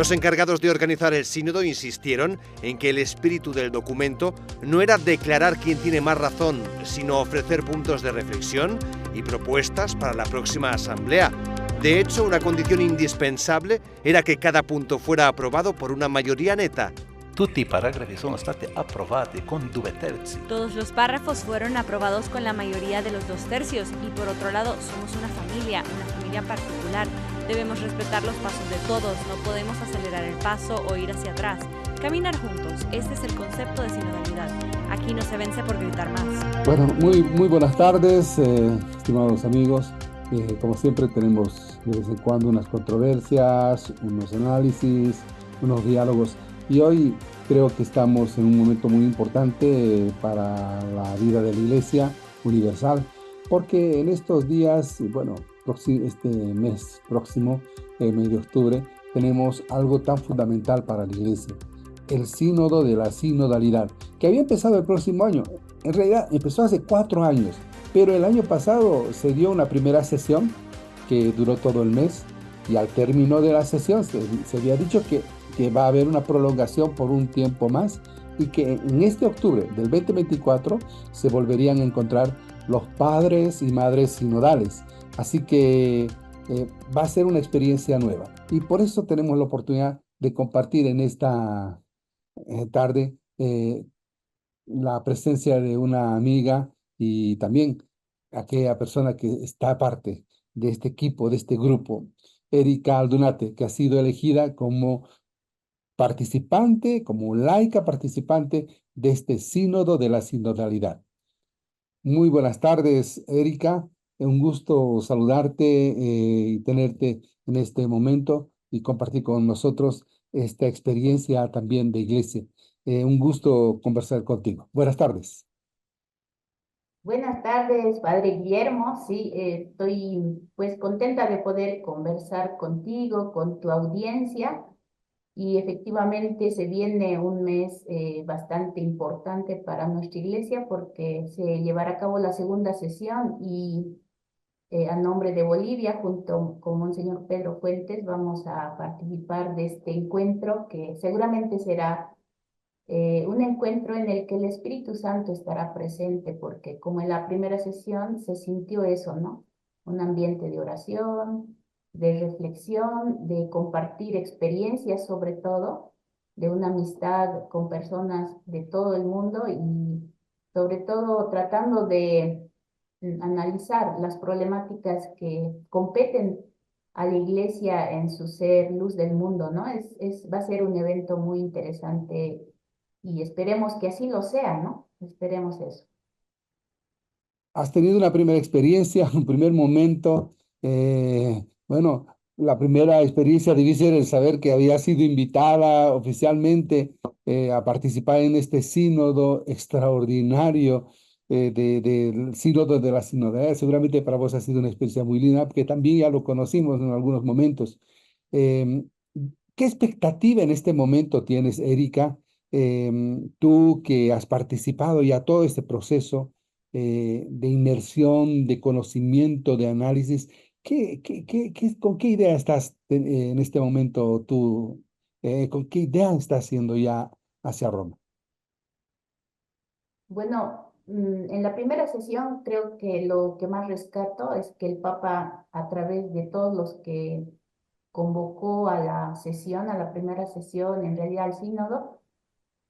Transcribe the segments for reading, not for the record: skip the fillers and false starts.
Los encargados de organizar el sínodo insistieron en que el espíritu del documento no era declarar quién tiene más razón, sino ofrecer puntos de reflexión y propuestas para la próxima asamblea. De hecho, una condición indispensable era che cada punto fuera aprobado por una mayoría neta. Tutti i paragrafi sono stati approvati con 2/3. Todos los párrafos fueron aprobados con la mayoría de los 2/3 y por otro lado somos una familia particular. Debemos respetar los pasos de todos, no podemos acelerar el paso o ir hacia atrás. Caminar juntos, este es el concepto de sinodalidad. Aquí no se vence por gritar más. Bueno, muy buenas tardes, estimados amigos. Como siempre tenemos de vez en cuando unas controversias, unos análisis, unos diálogos. Y hoy creo que estamos en un momento muy importante para la vida de la Iglesia Universal, porque en estos días, bueno, este mes próximo, el mes de octubre, tenemos algo tan fundamental para la Iglesia, el sínodo de la sinodalidad, que había empezado el próximo año. En realidad empezó hace 4 años, pero el año pasado se dio una primera sesión que duró todo el mes, y al término de la sesión se había dicho que va a haber una prolongación por un tiempo más y que en este octubre del 2024 se volverían a encontrar los padres y madres sinodales. Así que va a ser una experiencia nueva y por eso tenemos la oportunidad de compartir en esta tarde la presencia de una amiga y también aquella persona que está parte de este equipo, de este grupo, Erika Aldunate, que ha sido elegida como participante, como laica participante de este sínodo de la sinodalidad. Muy buenas tardes, Erika. Un gusto saludarte y tenerte en este momento y compartir con nosotros esta experiencia también de iglesia. Un gusto conversar contigo. Buenas tardes. Buenas tardes, Padre Guillermo. Sí, estoy pues contenta de poder conversar contigo, con tu audiencia. Y efectivamente se viene un mes bastante importante para nuestra iglesia porque se llevará a cabo la segunda sesión y a nombre de Bolivia, junto con Monseñor Pedro Fuentes, vamos a participar de este encuentro que seguramente será un encuentro en el que el Espíritu Santo estará presente, porque como en la primera sesión se sintió eso, ¿no? Un ambiente de oración, de reflexión, de compartir experiencias sobre todo, de una amistad con personas de todo el mundo y sobre todo tratando de analizar las problemáticas que competen a la Iglesia en su ser luz del mundo, ¿no? Va a ser un evento muy interesante y esperemos que así lo sea, ¿no? Esperemos eso. Has tenido una primera experiencia, un primer momento. Bueno, la primera experiencia debe ser el saber que había sido invitada oficialmente a participar en este sínodo extraordinario del sínodo de la sinodalidad. Seguramente para vos ha sido una experiencia muy linda, porque también ya lo conocimos en algunos momentos. Em, ¿Qué expectativa en este momento tienes, Erika? Tú que has participado ya todo este proceso de inmersión, de conocimiento, de análisis, ¿con qué idea estás en este momento tú? ¿Con qué idea estás haciendo ya hacia Roma? Bueno, en la primera sesión creo que lo que más rescato es que el Papa, a través de todos los que convocó a la sesión, a la primera sesión, en realidad al sínodo,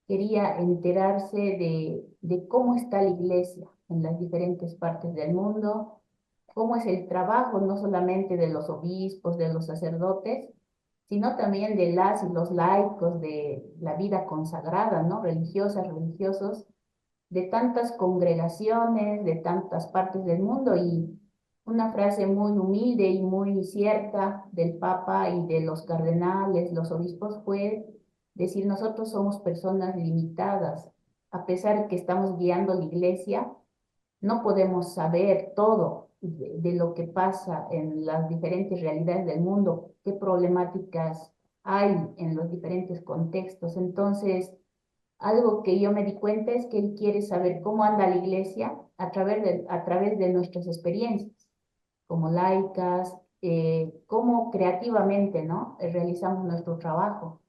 quería enterarse de cómo está la iglesia en las diferentes partes del mundo, cómo es el trabajo no solamente de los obispos, de los sacerdotes, sino también de las y los laicos, de la vida consagrada, ¿no? Religiosas, religiosos, de tantas congregaciones, de tantas partes del mundo. Y una frase muy humilde y muy cierta del Papa y de los cardenales, los obispos, fue decir: nosotros somos personas limitadas, a pesar de que estamos guiando la iglesia, no podemos saber todo de lo que pasa en las diferentes realidades del mundo, qué problemáticas hay en los diferentes contextos. Entonces, algo que yo me di cuenta es que él quiere saber cómo anda la iglesia a través de nuestras experiencias como laicas, cómo creativamente, ¿no? Realizamos nuestro trabajo.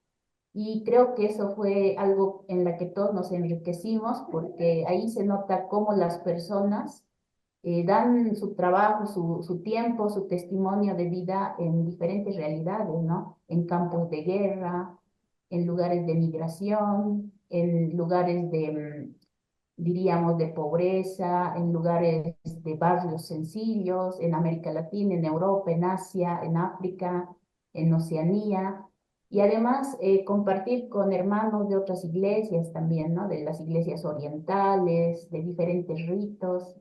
Y creo que eso fue algo en la que todos nos enriquecimos, porque ahí se nota cómo las personas dan su trabajo, su tiempo, su testimonio de vida en diferentes realidades, ¿no? En campos de guerra, en lugares de migración, en lugares de, diríamos, de pobreza, en lugares de barrios sencillos, en América Latina, en Europa, en Asia, en África, en Oceanía. Y además compartir con hermanos de otras iglesias también, ¿no? De las iglesias orientales, de diferentes ritos.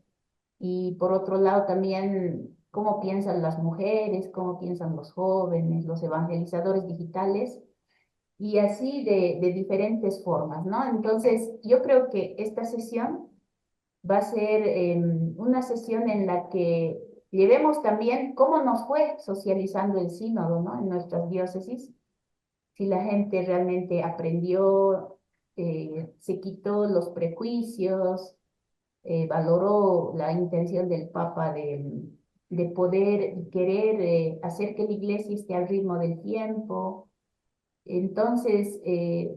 Y por otro lado también cómo piensan las mujeres, cómo piensan los jóvenes, los evangelizadores digitales, y así de diferentes formas, ¿no? Entonces, yo creo que esta sesión va a ser una sesión en la que llevemos también cómo nos fue socializando el sínodo, ¿no? En nuestras diócesis, si la gente realmente aprendió, se quitó los prejuicios, valoró la intención del Papa de poder y querer hacer que la iglesia esté al ritmo del tiempo. Entonces,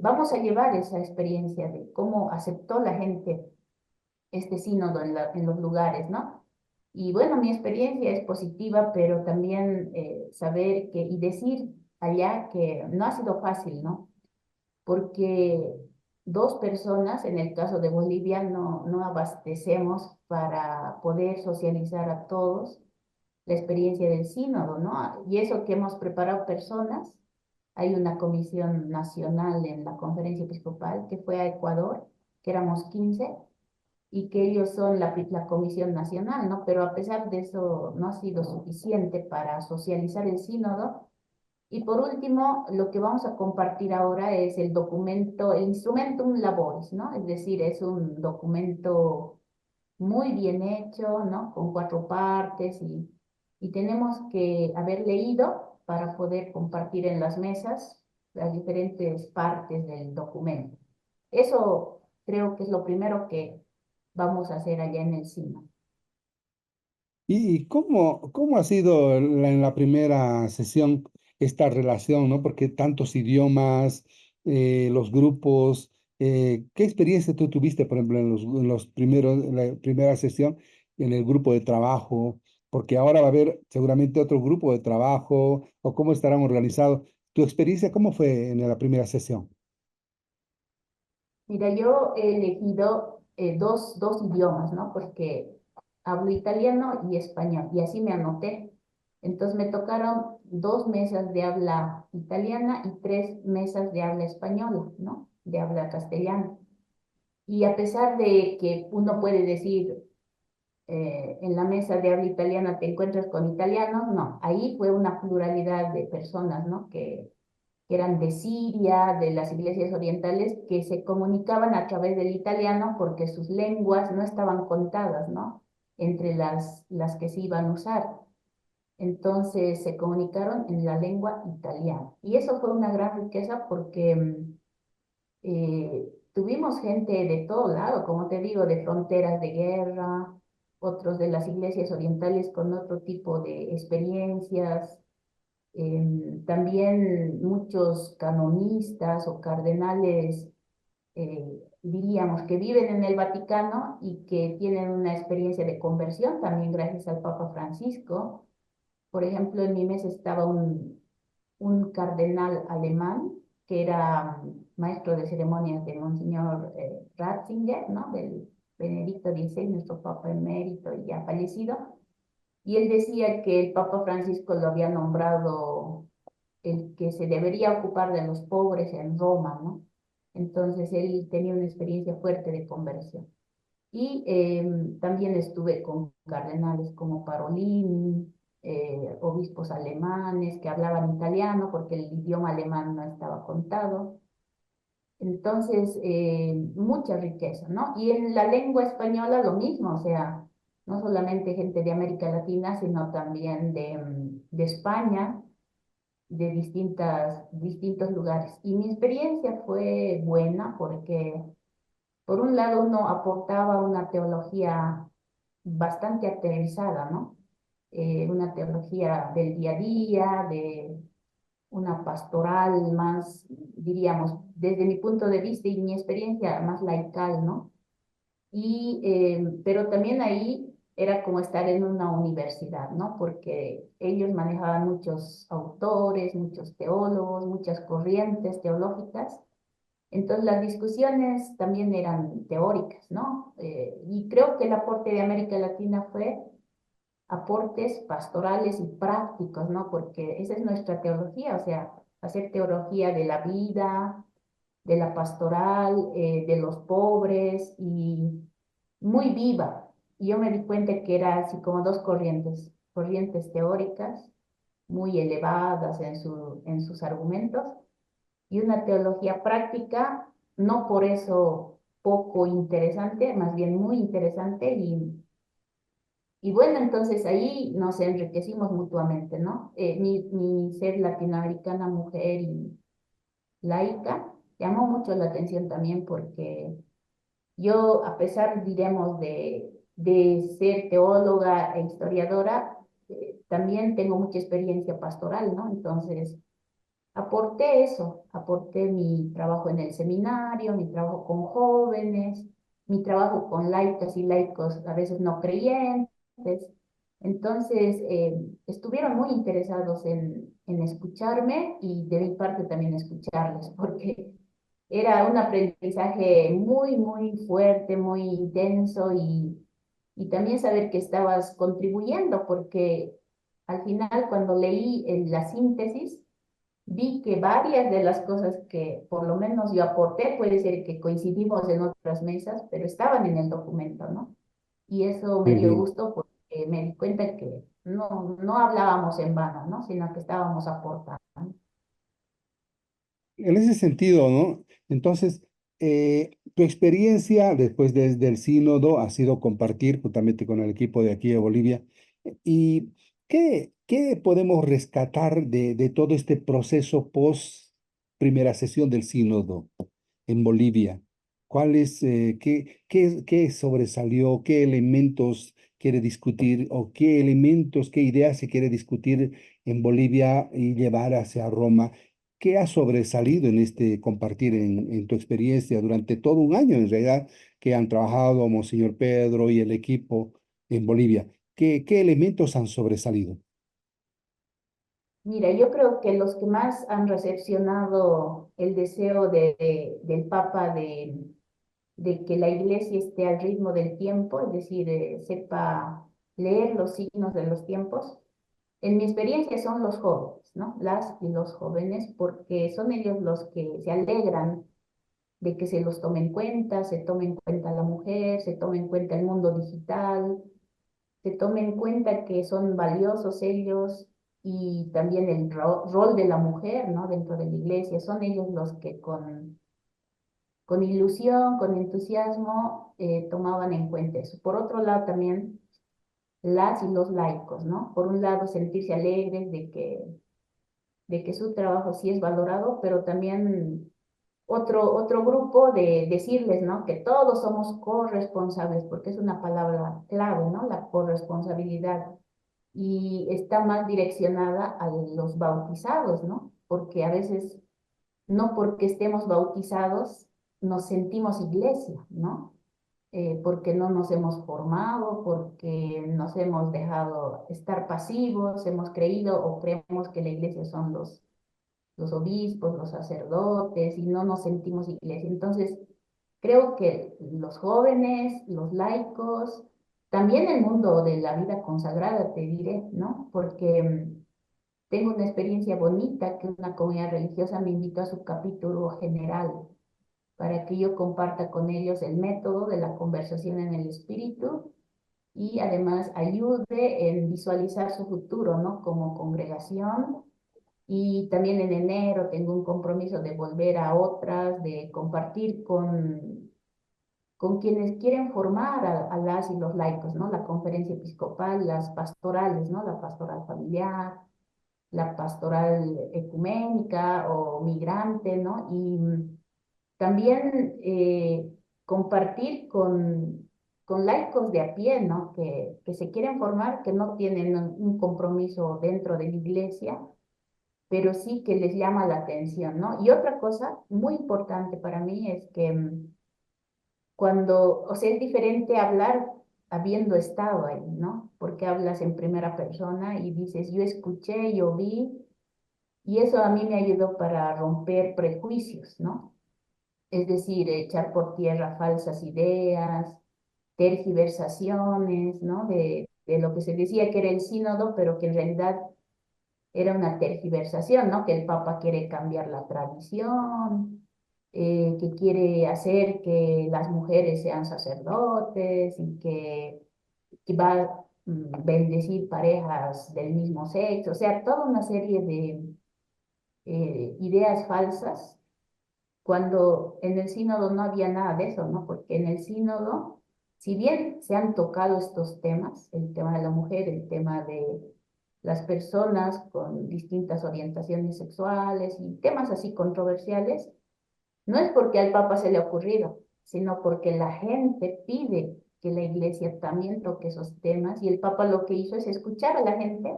vamos a llevar esa experiencia de cómo aceptó la gente este sínodo en los lugares, ¿no? Y bueno, mi experiencia es positiva, pero también saber que y decir allá que no ha sido fácil, ¿no? Porque dos personas, en el caso de Bolivia, no abastecemos para poder socializar a todos la experiencia del sínodo, ¿no? Y eso que hemos preparado personas, hay una comisión nacional en la conferencia episcopal que fue a Ecuador, que éramos 15, y que ellos son la comisión nacional, ¿no? Pero a pesar de eso no ha sido suficiente para socializar el sínodo. Y por último, lo que vamos a compartir ahora es el documento, el Instrumentum Laboris, ¿no? Es decir, es un documento muy bien hecho, ¿no? Con 4 partes y tenemos que haber leído para poder compartir en las mesas las diferentes partes del documento. Eso creo que es lo primero que vamos a hacer allá en el CIMA. ¿Y cómo ha sido en la primera sesión esta relación, ¿no? Porque tantos idiomas, los grupos, ¿qué experiencia tú tuviste, por ejemplo, en los primeros, en la primera sesión, en el grupo de trabajo? Porque ahora va a haber seguramente otro grupo de trabajo, o cómo estarán organizados. ¿Tu experiencia cómo fue en la primera sesión? Mira, yo he elegido dos idiomas, ¿no? Porque hablo italiano y español, y así me anoté. Entonces me tocaron 2 mesas de habla italiana y 3 mesas de habla española, ¿no? De habla castellana. Y a pesar de que uno puede decir, en la mesa de habla italiana te encuentras con italianos, no, ahí fue una pluralidad de personas, ¿no? Que eran de Siria, de las iglesias orientales, que se comunicaban a través del italiano porque sus lenguas no estaban contadas, ¿no? Entre las que se iban a usar. Entonces se comunicaron en la lengua italiana. Y eso fue una gran riqueza porque tuvimos gente de todo lado, como te digo, de fronteras de guerra, otros de las iglesias orientales con otro tipo de experiencias, también muchos canonistas o cardenales, diríamos, que viven en el Vaticano y que tienen una experiencia de conversión también gracias al Papa Francisco. Por ejemplo, en mi mesa estaba un cardenal alemán que era maestro de ceremonias de Monseñor Ratzinger, ¿no? Del Benedicto XVI, nuestro Papa emérito y ya fallecido. Y él decía que el Papa Francisco lo había nombrado el que se debería ocupar de los pobres en Roma, ¿no? Entonces él tenía una experiencia fuerte de conversión. Y también estuve con cardenales como Parolini, obispos alemanes que hablaban italiano porque el idioma alemán no estaba contado. Entonces, mucha riqueza, ¿no? Y en la lengua española lo mismo, o sea, no solamente gente de América Latina, sino también de España, de distintos lugares. Y mi experiencia fue buena porque, por un lado, uno aportaba una teología bastante aterrizada, ¿no? una teología del día a día, de una pastoral más, diríamos, desde mi punto de vista y mi experiencia, más laical, ¿no? Pero también ahí era como estar en una universidad, ¿no? Porque ellos manejaban muchos autores, muchos teólogos, muchas corrientes teológicas. Entonces las discusiones también eran teóricas, ¿no? Y creo que el aporte de América Latina fue aportes pastorales y prácticos, ¿no? Porque esa es nuestra teología, o sea, hacer teología de la vida, de la pastoral, de los pobres y muy viva. Y yo me di cuenta que era así como dos corrientes, corrientes teóricas muy elevadas en sus argumentos y una teología práctica, no por eso poco interesante, más bien muy interesante y bueno, entonces ahí nos enriquecimos mutuamente, ¿no? Mi ser latinoamericana, mujer y laica, llamó mucho la atención también porque yo, a pesar, diremos, de ser teóloga e historiadora, también tengo mucha experiencia pastoral, ¿no? Entonces, aporté eso, aporté mi trabajo en el seminario, mi trabajo con jóvenes, mi trabajo con laicas y laicos a veces no creyentes. Entonces, estuvieron muy interesados en escucharme y de mi parte también escucharles, porque era un aprendizaje muy, muy fuerte, muy intenso y también saber que estabas contribuyendo, porque al final cuando leí la síntesis, vi que varias de las cosas que por lo menos yo aporté, puede ser que coincidimos en otras mesas, pero estaban en el documento, ¿no? Y eso me Muy dio bien. gusto porque me di cuenta que no hablábamos en vano, ¿no? Sino que estábamos aportando. En ese sentido, ¿no? Entonces, tu experiencia después del sínodo ha sido compartir justamente con el equipo de aquí de Bolivia. ¿Y qué podemos rescatar de todo este proceso post primera sesión del sínodo en Bolivia? ¿Qué sobresalió? ¿Qué elementos quiere discutir o qué elementos, qué ideas se quiere discutir en Bolivia y llevar hacia Roma? ¿Qué ha sobresalido en este compartir en tu experiencia durante todo un año, en realidad, que han trabajado Monseñor Pedro y el equipo en Bolivia? ¿Qué elementos han sobresalido? Mira, yo creo que los que más han recepcionado el deseo del Papa de que la iglesia esté al ritmo del tiempo, es decir, sepa leer los signos de los tiempos, en mi experiencia son los jóvenes, ¿no? Las y los jóvenes, porque son ellos los que se alegran de que se los tome en cuenta, se tome en cuenta la mujer, se tome en cuenta el mundo digital, se tome en cuenta que son valiosos ellos y también el rol de la mujer, ¿no? Dentro de la iglesia, son ellos los que con ilusión, con entusiasmo, tomaban en cuenta eso. Por otro lado, también las y los laicos, ¿no? Por un lado, sentirse alegres de que su trabajo sí es valorado, pero también otro grupo de decirles, ¿no? Que todos somos corresponsables, porque es una palabra clave, ¿no? La corresponsabilidad. Y está más direccionada a los bautizados, ¿no? Porque a veces, no porque estemos bautizados, nos sentimos iglesia, ¿no? Porque no nos hemos formado, porque nos hemos dejado estar pasivos, hemos creído o creemos que la iglesia son los obispos, los sacerdotes, y no nos sentimos iglesia. Entonces, creo que los jóvenes, los laicos, también el mundo de la vida consagrada, te diré, ¿no? Porque tengo una experiencia bonita que una comunidad religiosa me invitó a su capítulo general para que yo comparta con ellos el método de la conversación en el espíritu y además ayude en visualizar su futuro, ¿no? Como congregación. Y también en enero tengo un compromiso de volver a otras, de compartir con quienes quieren formar a las y los laicos, ¿no? La conferencia episcopal, las pastorales, ¿no? La pastoral familiar, la pastoral ecuménica o migrante, ¿no? Y también compartir con laicos de a pie, ¿no? Que se quieren formar, que no tienen un compromiso dentro de la iglesia, pero sí que les llama la atención, ¿no? Y otra cosa muy importante para mí es que cuando, o sea, es diferente hablar habiendo estado ahí, ¿no? Porque hablas en primera persona y dices, yo escuché, yo vi, y eso a mí me ayudó para romper prejuicios, ¿no? Es decir, echar por tierra falsas ideas, tergiversaciones, ¿no? De lo que se decía que era el sínodo, pero que en realidad era una tergiversación, ¿no? Que el Papa quiere cambiar la tradición, que quiere hacer que las mujeres sean sacerdotes y que va a bendecir parejas del mismo sexo, o sea, toda una serie de ideas falsas, cuando en el sínodo no había nada de eso, ¿no? Porque en el sínodo, si bien se han tocado estos temas, el tema de la mujer, el tema de las personas con distintas orientaciones sexuales y temas así controversiales, no es porque al Papa se le ha ocurrido, sino porque la gente pide que la iglesia también toque esos temas y el Papa lo que hizo es escuchar a la gente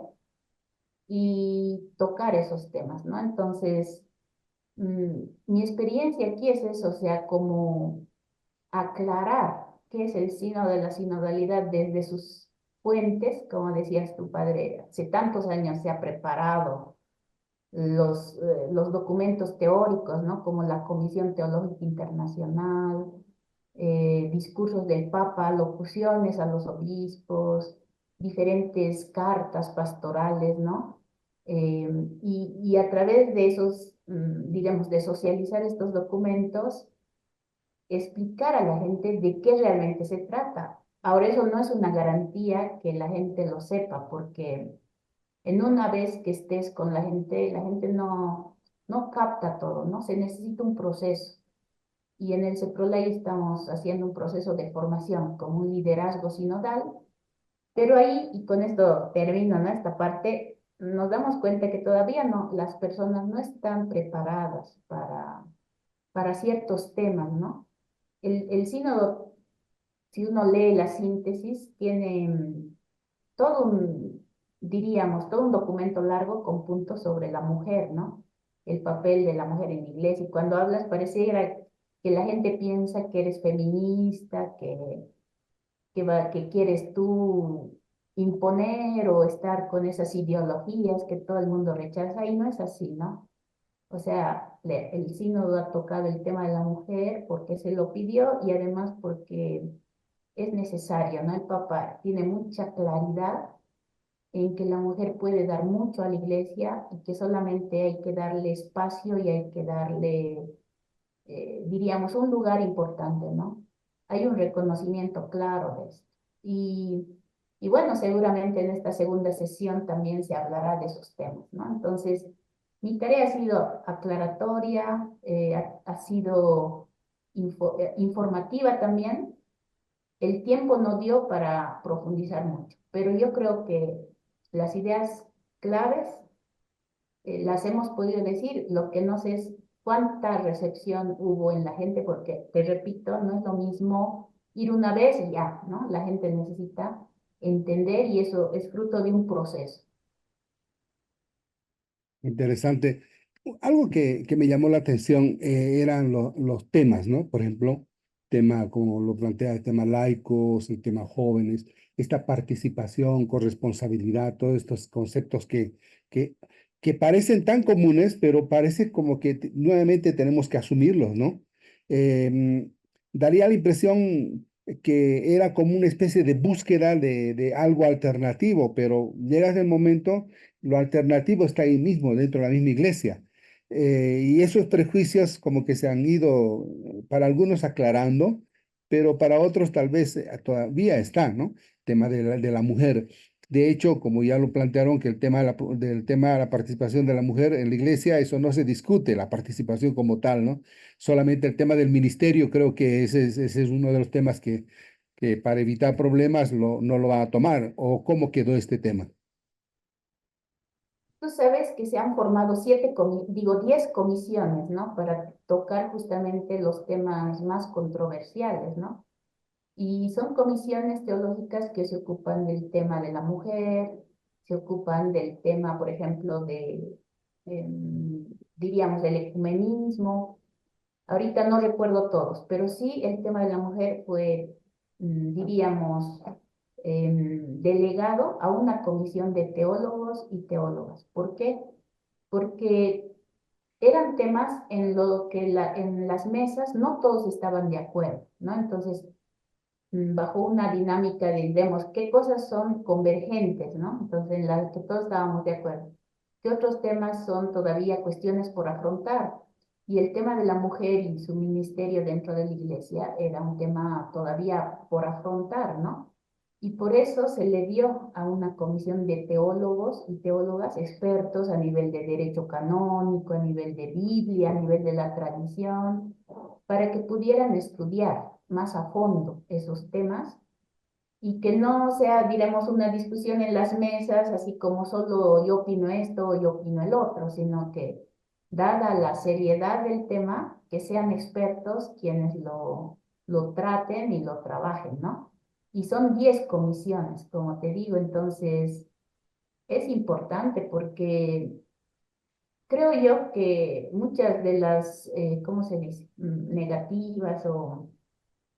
y tocar esos temas, ¿no? Entonces, mi experiencia aquí es eso, o sea, como aclarar qué es el sínodo de la sinodalidad desde sus fuentes, como decías tu padre, hace tantos años se ha preparado los documentos teóricos, ¿no? Como la Comisión Teológica Internacional, discursos del Papa, locuciones a los obispos, diferentes cartas pastorales, ¿no? Y a través de esos, digamos, de socializar estos documentos, explicar a la gente de qué realmente se trata. Ahora, eso no es una garantía que la gente lo sepa, porque en una vez que estés con la gente no capta todo, ¿no? Se necesita un proceso. Y en el CEPROLAI estamos haciendo un proceso de formación como un liderazgo sinodal, pero ahí, y con esto termino, ¿no? Esta parte, nos damos cuenta que todavía no, las personas no están preparadas para ciertos temas, ¿no? El sínodo, si uno lee la síntesis, tiene todo diríamos, todo un documento largo con puntos sobre la mujer, ¿no? El papel de la mujer en la iglesia. Y cuando hablas, pareciera que la gente piensa que eres feminista, que quieres tú imponer o estar con esas ideologías que todo el mundo rechaza, y no es así, ¿no? O sea, el sínodo ha tocado el tema de la mujer porque se lo pidió y además porque es necesario, ¿no? El Papa tiene mucha claridad en que la mujer puede dar mucho a la iglesia y que solamente hay que darle espacio y hay que darle, diríamos, un lugar importante, ¿no? Hay un reconocimiento claro de esto. Y bueno, seguramente en esta segunda sesión también se hablará de esos temas, ¿no? Entonces, mi tarea ha sido aclaratoria, ha sido informativa también. El tiempo no dio para profundizar mucho, pero yo creo que las ideas claves las hemos podido decir. Lo que no sé es cuánta recepción hubo en la gente, porque, te repito, no es lo mismo ir una vez y ya, ¿no? La gente necesita entender y eso es fruto de un proceso. Interesante. Algo que me llamó la atención eran los temas, ¿no? Por ejemplo, tema como lo plantea el tema laicos, el tema jóvenes, esta participación, corresponsabilidad, todos estos conceptos que, que parecen tan comunes, pero parece como que nuevamente tenemos que asumirlos, ¿no? Em, Daría la impresión que era como una especie de búsqueda de algo alternativo, pero llega el momento lo alternativo está ahí mismo, dentro de la misma iglesia. Y esos prejuicios como que se han ido, para algunos aclarando, pero para otros tal vez todavía están, ¿no? Tema de la mujer. De hecho, como ya lo plantearon, que el tema del tema de la participación de la mujer en la iglesia, eso no se discute, la participación como tal, ¿no? Solamente el tema del ministerio, creo que ese es uno de los temas que para evitar problemas no lo va a tomar. ¿O cómo quedó este tema? Tú sabes que se han formado 10 comisiones, ¿no? Para tocar justamente los temas más controversiales, ¿no? Y son comisiones teológicas que se ocupan del tema de la mujer, se ocupan del tema, por ejemplo, diríamos, del ecumenismo. Ahorita no recuerdo todos, pero sí el tema de la mujer fue, diríamos, delegado a una comisión de teólogos y teólogas. ¿Por qué? Porque eran temas en lo que en las mesas no todos estaban de acuerdo, ¿no? Entonces, bajo una dinámica de, digamos, qué cosas son convergentes, ¿no? Entonces, en las que todos estábamos de acuerdo. ¿Qué otros temas son todavía cuestiones por afrontar? Y el tema de la mujer y su ministerio dentro de la iglesia era un tema todavía por afrontar, ¿no? Y por eso se le dio a una comisión de teólogos y teólogas expertos a nivel de derecho canónico, a nivel de Biblia, a nivel de la tradición, para que pudieran estudiar más a fondo esos temas y que no sea, diremos, una discusión en las mesas, así como solo yo opino esto o yo opino el otro, sino que, dada la seriedad del tema, que sean expertos quienes lo traten y lo trabajen, ¿no? Y son 10 comisiones, como te digo, entonces es importante porque creo yo que muchas de las, ¿cómo se dice?, negativas o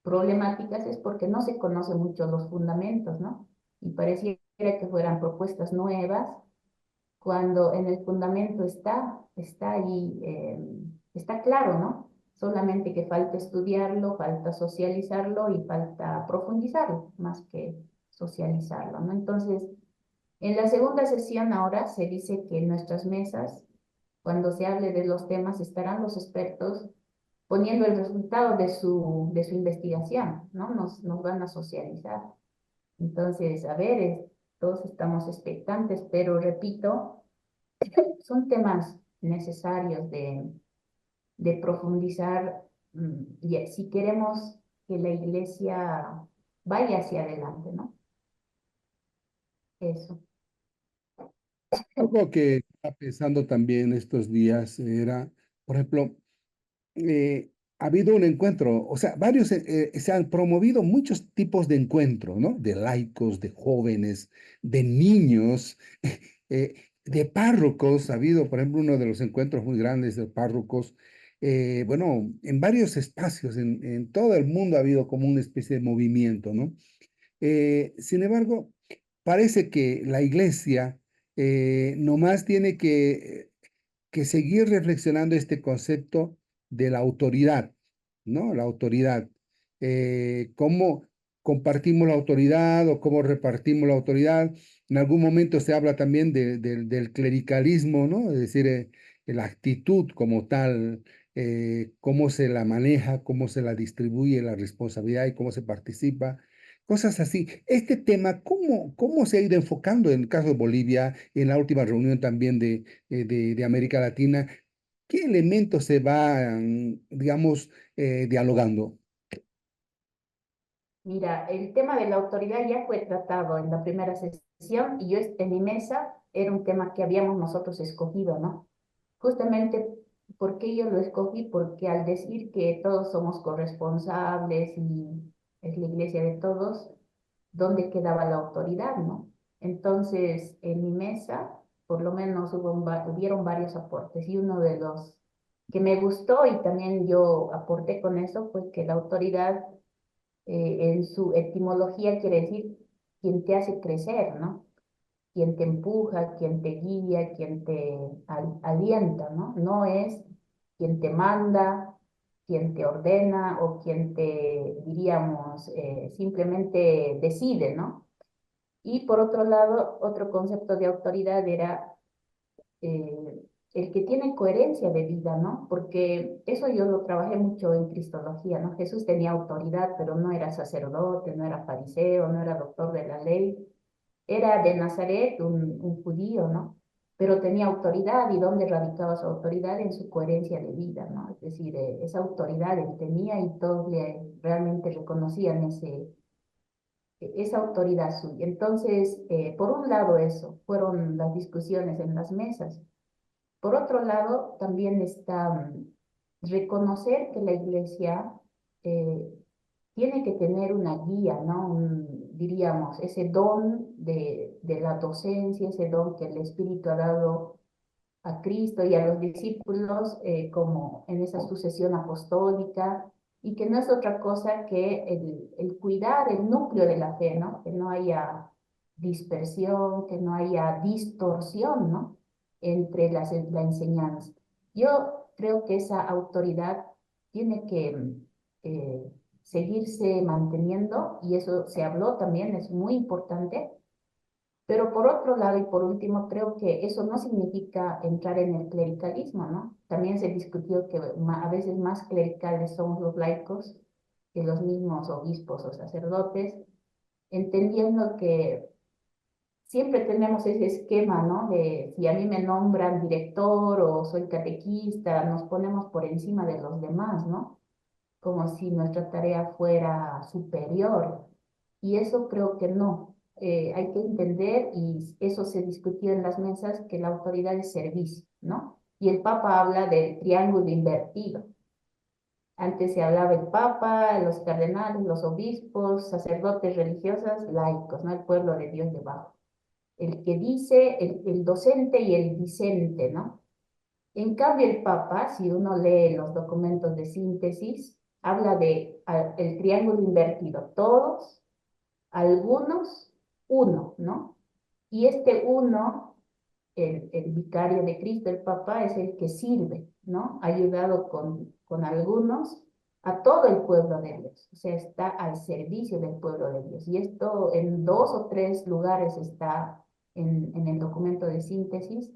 problemáticas es porque no se conocen mucho los fundamentos, ¿no? Y pareciera que fueran propuestas nuevas, cuando en el fundamento está ahí, está claro, ¿no? Solamente que falta estudiarlo, falta socializarlo y falta profundizarlo, más que socializarlo, ¿no? Entonces, en la segunda sesión ahora se dice que en nuestras mesas, cuando se hable de los temas, estarán los expertos poniendo el resultado de su investigación, ¿no? Nos van a socializar. Entonces, a ver, todos estamos expectantes, pero repito, son temas necesarios de profundizar, y si queremos que la iglesia vaya hacia adelante, ¿no? Eso. Algo que estaba pensando también estos días era, por ejemplo, ha habido un encuentro, o sea, varios, se han promovido muchos tipos de encuentros, ¿no? De laicos, de jóvenes, de niños, de párrocos. Ha habido, por ejemplo, uno de los encuentros muy grandes de párrocos. Bueno, en varios espacios, en todo el mundo ha habido como una especie de movimiento, ¿no? Sin embargo, parece que la iglesia nomás tiene que seguir reflexionando este concepto de la autoridad, ¿no? La autoridad. ¿Cómo compartimos la autoridad o cómo repartimos la autoridad? En algún momento se habla también del clericalismo, ¿no? Es decir, la actitud como tal, cómo se la maneja, cómo se la distribuye la responsabilidad y cómo se participa. Cosas así. Este tema, ¿cómo se ha ido enfocando en el caso de Bolivia, en la última reunión también de América Latina? ¿Qué elementos se van, digamos, dialogando? Mira, el tema de la autoridad ya fue tratado en la primera sesión y yo en mi mesa era un tema que habíamos nosotros escogido, ¿no? Justamente, ¿por qué yo lo escogí? Porque al decir que todos somos corresponsables y es la iglesia de todos, ¿dónde quedaba la autoridad, no? Entonces, en mi mesa, por lo menos hubieron varios aportes y uno de los que me gustó y también yo aporté con eso fue que la autoridad, en su etimología quiere decir quien te hace crecer, ¿no? Quien te empuja, quien te guía, quien te alienta, ¿no? No es quien te manda, quien te ordena o quien te, diríamos, simplemente decide, ¿no? Y por otro lado, otro concepto de autoridad era, el que tiene coherencia de vida, ¿no? Porque eso yo lo trabajé mucho en Cristología, ¿no? Jesús tenía autoridad, pero no era sacerdote, no era fariseo, no era doctor de la ley, era de Nazaret, un judío, ¿no? Pero tenía autoridad. ¿Y dónde radicaba su autoridad? En su coherencia de vida, ¿no? Es decir, esa autoridad él tenía y todos realmente reconocían esa autoridad suya. Entonces, por un lado eso, fueron las discusiones en las mesas. Por otro lado, también está, reconocer que la iglesia, eh, tiene que tener una guía, ¿no? Diríamos, ese don de la docencia, ese don que el Espíritu ha dado a Cristo y a los discípulos, como en esa sucesión apostólica, y que no es otra cosa que el cuidar el núcleo de la fe, ¿no? Que no haya dispersión, que no haya distorsión, ¿no? Entre la enseñanza. Yo creo que esa autoridad tiene que seguirse manteniendo, y eso se habló también, es muy importante. Pero por otro lado y por último, creo que eso no significa entrar en el clericalismo, ¿no? También se discutió que a veces más clericales somos los laicos que los mismos obispos o sacerdotes, entendiendo que siempre tenemos ese esquema, ¿no? De si a mí me nombran director o soy catequista, nos ponemos por encima de los demás, ¿no? Como si nuestra tarea fuera superior. Y eso creo que no. Hay que entender, y eso se discutió en las mesas, que la autoridad es servicio, ¿no? Y el Papa habla del triángulo invertido. Antes se hablaba el Papa, los cardenales, los obispos, sacerdotes religiosas, laicos, ¿no? El pueblo de Dios debajo. El que dice, el docente y el discente, ¿no? En cambio, el Papa, si uno lee los documentos de síntesis, habla de el triángulo invertido, todos, algunos, uno, ¿no? Y este uno, el vicario de Cristo, el Papa, es el que sirve, ¿no? Ayudado con algunos a todo el pueblo de Dios, o sea, está al servicio del pueblo de Dios. Y esto en 2 o 3 lugares está en el documento de síntesis.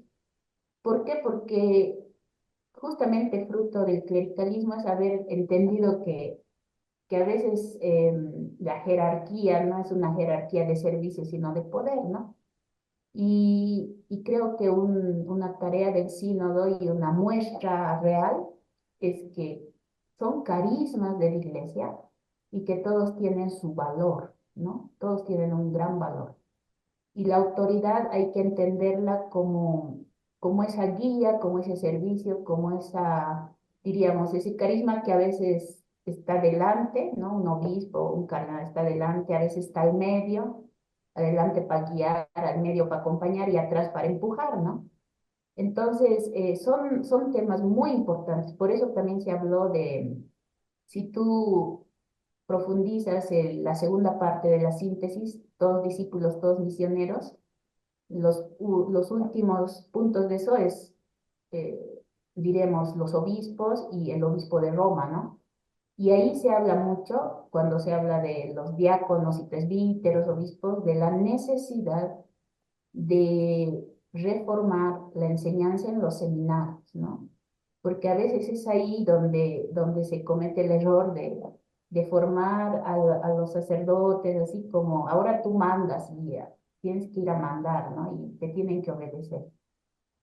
¿Por qué? Porque justamente fruto del clericalismo es haber entendido que a veces la jerarquía no es una jerarquía de servicio, sino de poder, ¿no? Y creo que una tarea del sínodo y una muestra real es que son carismas de la iglesia y que todos tienen su valor, ¿no? Todos tienen un gran valor. Y la autoridad hay que entenderla como esa guía, como ese servicio, como esa, diríamos, ese carisma que a veces está delante, ¿no? Un obispo, un cardenal está delante, a veces está al medio, adelante para guiar, al medio para acompañar y atrás para empujar, ¿no? Entonces, son temas muy importantes. Por eso también se habló de, si tú profundizas en la segunda parte de la síntesis, todos discípulos, todos misioneros, los últimos puntos de eso es, eh, diremos, los obispos y el obispo de Roma, ¿no? Y ahí se habla mucho, cuando se habla de los diáconos y presbíteros, obispos, de la necesidad de reformar la enseñanza en los seminarios, ¿no? Porque a veces es ahí donde se comete el error de formar a los sacerdotes, así como, ahora tú mandas y tienes que ir a mandar, ¿no? Y te tienen que obedecer.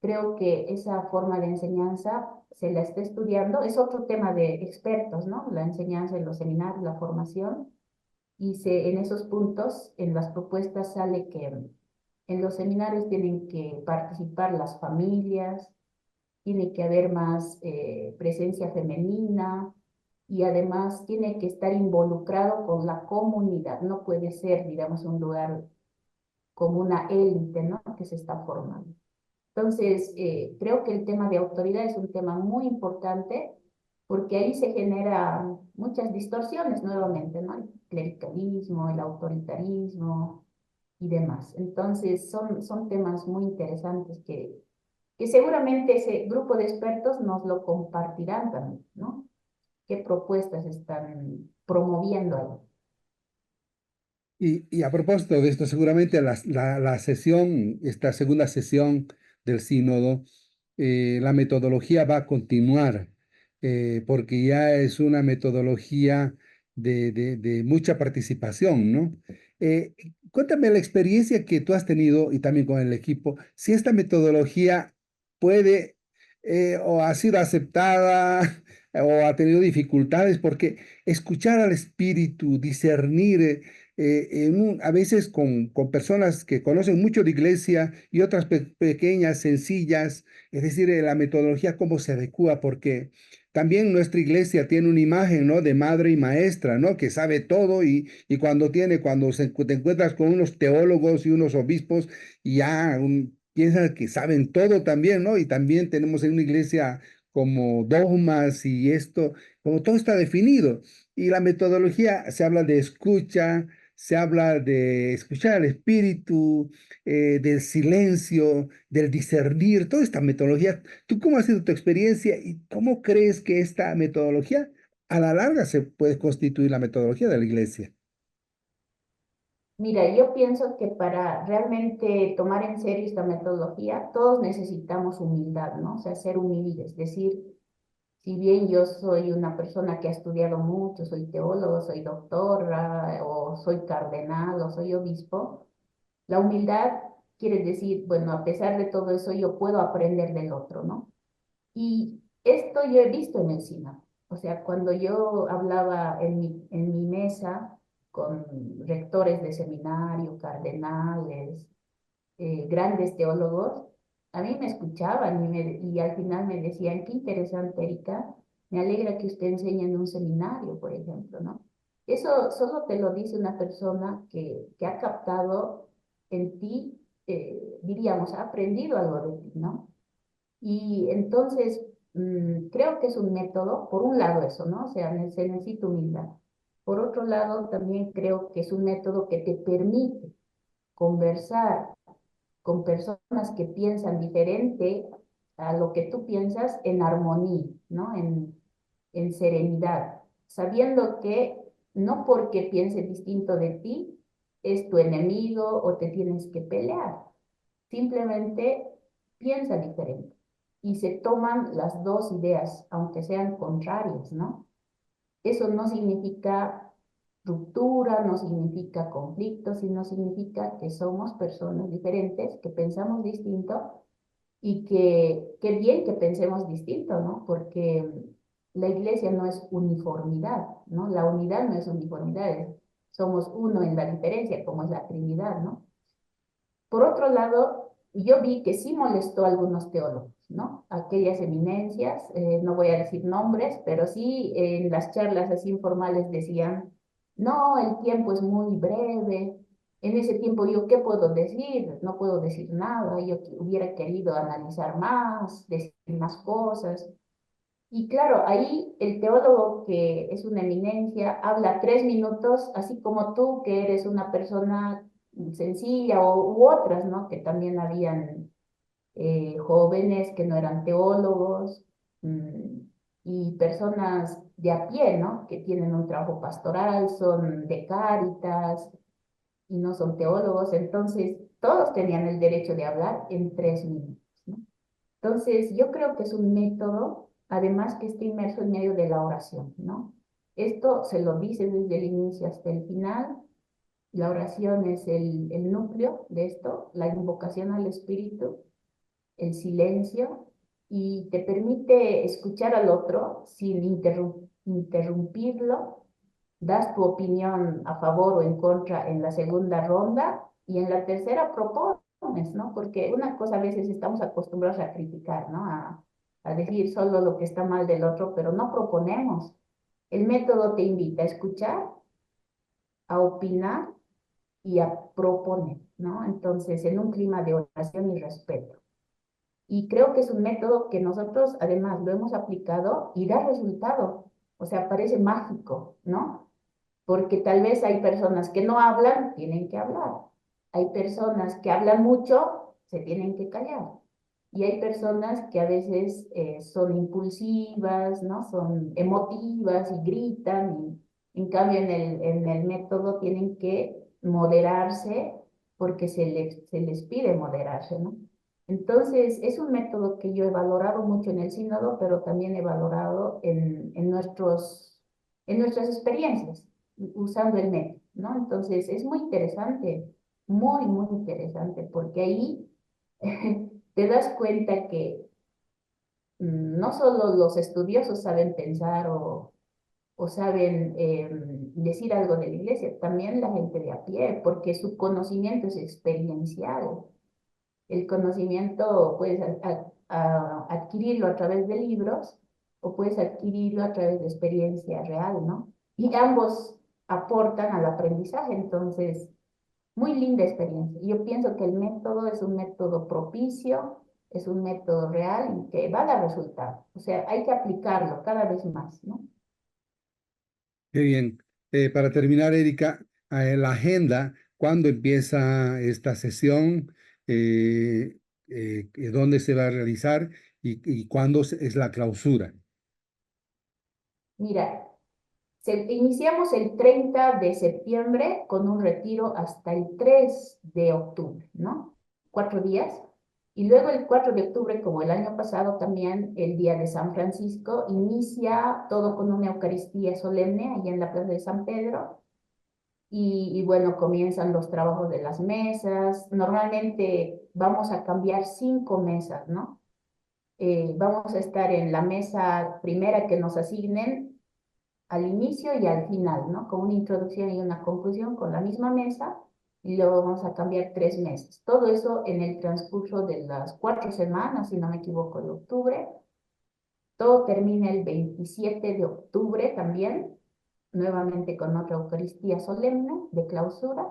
Creo que esa forma de enseñanza se la está estudiando, es otro tema de expertos, ¿no? La enseñanza en los seminarios, la formación, y en esos puntos, en las propuestas sale que en los seminarios tienen que participar las familias, tiene que haber más presencia femenina, y además tiene que estar involucrado con la comunidad. No puede ser, digamos, un lugar como una élite, ¿no? Que se está formando. Entonces, creo que el tema de autoridad es un tema muy importante, porque ahí se generan muchas distorsiones nuevamente, ¿no? El clericalismo, el autoritarismo y demás. Entonces, son temas muy interesantes que seguramente ese grupo de expertos nos lo compartirán también, ¿no? ¿Qué propuestas están promoviendo ahí? Y a propósito de esto, seguramente la sesión, esta segunda sesión del sínodo, la metodología va a continuar, porque ya es una metodología de mucha participación, ¿no? Cuéntame la experiencia que tú has tenido y también con el equipo, si esta metodología puede o ha sido aceptada o ha tenido dificultades, porque escuchar al espíritu, discernir, a veces con personas que conocen mucho de iglesia y otras pequeñas, sencillas, es decir, la metodología, cómo se adecua, porque también nuestra iglesia tiene una imagen, ¿no? De madre y maestra, ¿no? Que sabe todo y te encuentras con unos teólogos y unos obispos y ya piensan que saben todo también, ¿no? Y también tenemos en una iglesia como dogmas y esto, como todo está definido. Y la metodología se habla de escucha, se habla de escuchar al espíritu, del silencio, del discernir, toda esta metodología. ¿Tú cómo ha sido tu experiencia y cómo crees que esta metodología a la larga se puede constituir la metodología de la iglesia? Mira, yo pienso que para realmente tomar en serio esta metodología, todos necesitamos humildad, ¿no? O sea, ser humildes, es decir, si bien yo soy una persona que ha estudiado mucho, soy teólogo, soy doctora, o soy cardenal, o soy obispo, la humildad quiere decir, bueno, a pesar de todo eso, yo puedo aprender del otro, ¿no? Y esto yo he visto en el SINA. O sea, cuando yo hablaba en mi mesa con rectores de seminario, cardenales, grandes teólogos, a mí me escuchaban y al final me decían, qué interesante, Erika, me alegra que usted enseñe en un seminario, por ejemplo, ¿no? Eso solo te lo dice una persona que ha captado en ti, diríamos, ha aprendido algo de ti, ¿no? Y entonces creo que es un método, por un lado eso, ¿no? O sea, se necesita humildad. Por otro lado, también creo que es un método que te permite conversar con personas que piensan diferente a lo que tú piensas en armonía, ¿no? En serenidad, sabiendo que no porque piense distinto de ti es tu enemigo o te tienes que pelear, simplemente piensa diferente y se toman las dos ideas, aunque sean contrarias, ¿no? Eso no significa ruptura, no significa conflicto, sino significa que somos personas diferentes, que pensamos distinto y que qué bien que pensemos distinto, ¿no? Porque la iglesia no es uniformidad, ¿no? La unidad no es uniformidad, somos uno en la diferencia, como es la Trinidad, ¿no? Por otro lado, yo vi que sí molestó a algunos teólogos, ¿no? Aquellas eminencias, no voy a decir nombres, pero sí en las charlas así informales decían, no, el tiempo es muy breve, en ese tiempo yo, ¿qué puedo decir? No puedo decir nada, yo hubiera querido analizar más, decir más cosas. Y claro, ahí el teólogo que es una eminencia habla 3 minutos, así como tú, que eres una persona sencilla u otras, ¿no? Que también habían jóvenes que no eran teólogos y personas de a pie, ¿no? Que tienen un trabajo pastoral, son de Cáritas y no son teólogos. Entonces, todos tenían el derecho de hablar en 3 minutos, ¿no? Entonces, yo creo que es un método, además que está inmerso en medio de la oración, ¿no? Esto se lo dice desde el inicio hasta el final. La oración es el núcleo de esto, la invocación al Espíritu, el silencio, y te permite escuchar al otro sin interrumpirlo. Das tu opinión a favor o en contra en la segunda ronda y en la tercera propones, ¿no? Porque una cosa a veces estamos acostumbrados a criticar, ¿no? A decir solo lo que está mal del otro, pero no proponemos. El método te invita a escuchar, a opinar y a proponer, ¿no? Entonces, en un clima de oración y respeto. Y creo que es un método que nosotros además lo hemos aplicado y da resultado. O sea, parece mágico, ¿no? Porque tal vez hay personas que no hablan, tienen que hablar. Hay personas que hablan mucho, se tienen que callar. Y hay personas que a veces son impulsivas, ¿no? Son emotivas y gritan. Y en cambio, en el método tienen que moderarse porque se les pide moderarse, ¿no? Entonces, es un método que yo he valorado mucho en el sínodo, pero también he valorado en nuestras experiencias usando el método, ¿no? Entonces, es muy, muy interesante, porque ahí te das cuenta que no solo los estudiosos saben pensar o saben decir algo de la iglesia, también la gente de a pie, porque su conocimiento es experiencial. El conocimiento puedes adquirirlo a través de libros, o puedes adquirirlo a través de experiencia real, ¿no? Y ambos aportan al aprendizaje, entonces, muy linda experiencia. Yo pienso que el método es un método propicio, es un método real y que va a dar resultado. O sea, hay que aplicarlo cada vez más, ¿no? Qué bien. Para terminar, Erika, la agenda, ¿cuándo empieza esta sesión? ¿Dónde se va a realizar? Y cuándo es la clausura? Mira, iniciamos el 30 de septiembre con un retiro hasta el 3 de octubre, ¿no? 4 días. Y luego el 4 de octubre, como el año pasado también, el día de San Francisco, inicia todo con una Eucaristía solemne allá en la Plaza de San Pedro. Y bueno, comienzan los trabajos de las mesas. Normalmente vamos a cambiar 5 mesas, ¿no? Vamos a estar en la mesa primera que nos asignen al inicio y al final, ¿no? Con una introducción y una conclusión con la misma mesa, y luego vamos a cambiar 3 meses. Todo eso en el transcurso de las 4 semanas, si no me equivoco, de octubre. Todo termina el 27 de octubre también, nuevamente con otra Eucaristía solemne de clausura.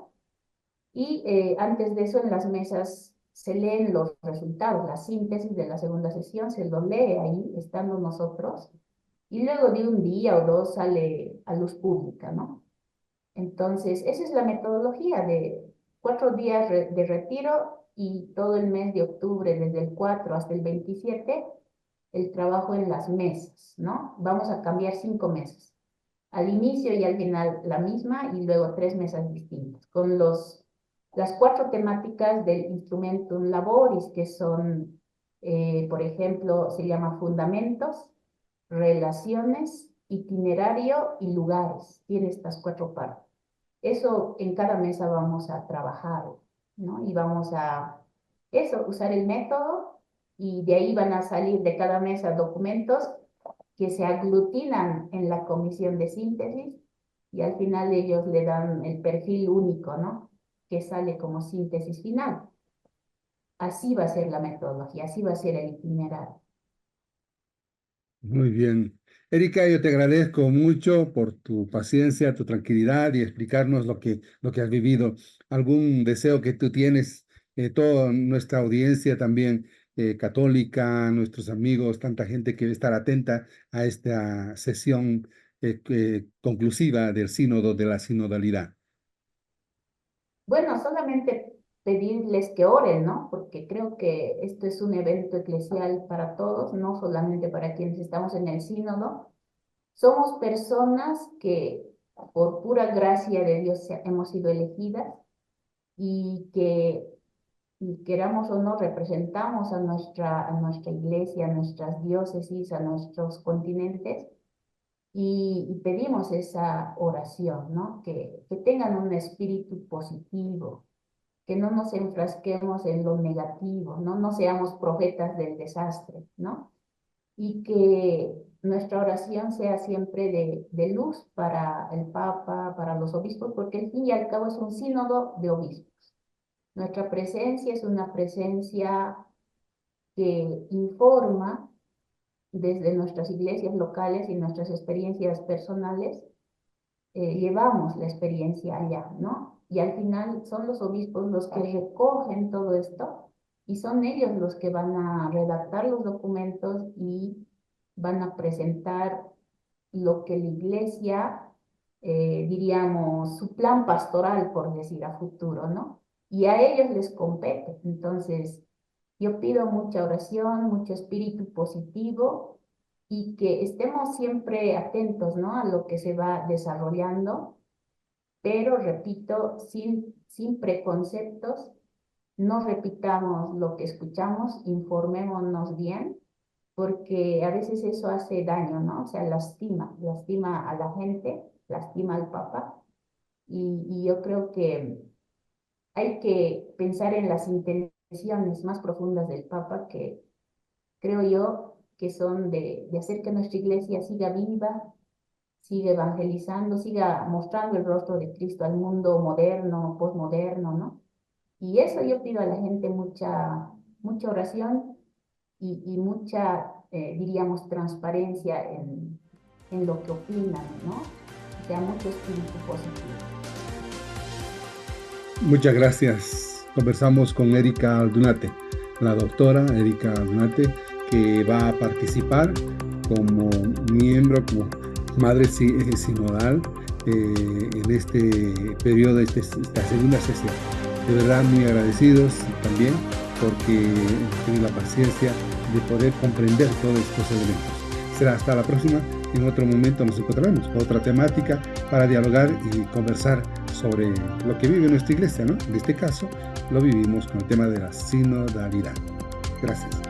Y antes de eso, en las mesas se leen los resultados, la síntesis de la segunda sesión, se lo lee ahí, estando nosotros, y luego de un día o dos sale a luz pública, ¿no? Entonces, esa es la metodología de 4 días de retiro y todo el mes de octubre, desde el 4 hasta el 27, el trabajo en las mesas, ¿no? Vamos a cambiar 5 mesas. Al inicio y al final la misma y luego 3 mesas distintas, con las 4 temáticas del Instrumentum Laboris, que son, por ejemplo, se llama fundamentos, relaciones, itinerario y lugares. Tiene estas 4 partes. Eso en cada mesa vamos a trabajar, ¿no? Y vamos a, eso, usar el método, y de ahí van a salir de cada mesa documentos que se aglutinan en la comisión de síntesis, y al final ellos le dan el perfil único, ¿no? Que sale como síntesis final. Así va a ser la metodología, así va a ser el itinerario. Muy bien. Erika, yo te agradezco mucho por tu paciencia, tu tranquilidad y explicarnos lo que has vivido. ¿Algún deseo que tú tienes, toda nuestra audiencia también católica, nuestros amigos, tanta gente que va a estar atenta a esta sesión conclusiva del sínodo de la sinodalidad? Bueno, solamente pedirles que oren, ¿no? Porque creo que esto es un evento eclesial para todos, no solamente para quienes estamos en el sínodo. Somos personas que por pura gracia de Dios hemos sido elegidas, y que, queramos o no, representamos a nuestra iglesia, a nuestras diócesis, a nuestros continentes, y pedimos esa oración, ¿no? Que tengan un espíritu positivo, que no nos enfrasquemos en lo negativo, ¿no? No seamos profetas del desastre, ¿no? Y que nuestra oración sea siempre de luz para el Papa, para los obispos, porque al fin y al cabo es un sínodo de obispos. Nuestra presencia es una presencia que informa desde nuestras iglesias locales y nuestras experiencias personales. Llevamos la experiencia allá, ¿no? Y al final son los obispos los que recogen todo esto, y son ellos los que van a redactar los documentos y van a presentar lo que la iglesia, diríamos, su plan pastoral, por decir, a futuro, ¿no? Y a ellos les compete. Entonces, yo pido mucha oración, mucho espíritu positivo, y que estemos siempre atentos, ¿no? A lo que se va desarrollando, pero repito, sin preconceptos. No repitamos lo que escuchamos, informémonos bien, porque a veces eso hace daño, ¿no? O sea, lastima a la gente, lastima al Papa, y yo creo que hay que pensar en las intenciones más profundas del Papa, que creo yo que son de hacer que nuestra iglesia siga viva, siga evangelizando, siga mostrando el rostro de Cristo al mundo moderno, posmoderno, ¿no? Y eso yo pido a la gente, mucha oración y mucha diríamos, transparencia en lo que opinan, ¿no? O sea, mucho espíritu positivo. Muchas gracias. Conversamos con Erika Aldunate, la doctora Erika Aldunate, que va a participar como miembro, como madre sinodal en este periodo, esta segunda sesión. De verdad, muy agradecidos también porque tienen la paciencia de poder comprender todos estos elementos. Será hasta la próxima. En otro momento nos encontraremos con otra temática para dialogar y conversar sobre lo que vive nuestra iglesia, ¿no? En este caso, lo vivimos con el tema de la sinodalidad. Gracias.